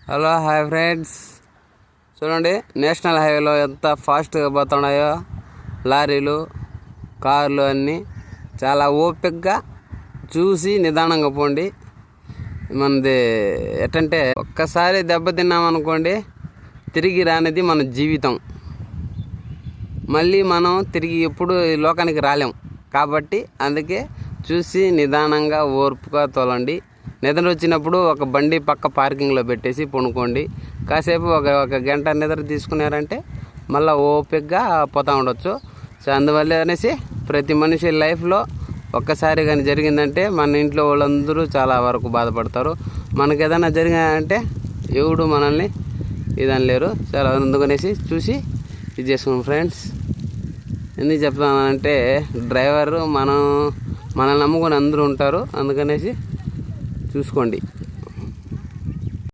Hello hi friends, చూడండి national హైవేలో ఎంత ఫాస్ట్గా పోతున్నాయో లారీలు, కార్లు అన్నీ. చాలా ఓపికగా చూసి నిదానంగా పోండి. మనది ఎట్టంటే ఒక్కసారి దెబ్బతిన్నామనుకోండి, తిరిగి రానిది మన జీవితం. మళ్ళీ మనం తిరిగి ఎప్పుడు ఈ లోకానికి రాలేం. కాబట్టి అందుకే చూసి నిదానంగా ఓర్పుగా తోలండి. నిద్ర వచ్చినప్పుడు ఒక బండి పక్క పార్కింగ్లో పెట్టేసి పడుకోండి. కాసేపు ఒక గంట నిద్ర తీసుకున్నారంటే మళ్ళీ ఓపికగా పోతూ ఉండొచ్చు. సో అందువల్ల అనేసి ప్రతి మనిషి లైఫ్లో ఒక్కసారి కానీ జరిగిందంటే మన ఇంట్లో వాళ్ళందరూ చాలా వరకు బాధపడతారు. మనకు ఏదైనా జరిగాయంటే ఎవడు మనల్ని ఇదని లేరు. చాలా అందుకనేసి చూసి ఇది చేసుకున్నాం ఫ్రెండ్స్. ఎందుకు చెప్తానంటే డ్రైవరు మనల్ని నమ్ముకొని అందరూ ఉంటారు. అందుకనేసి చూసుకోండి.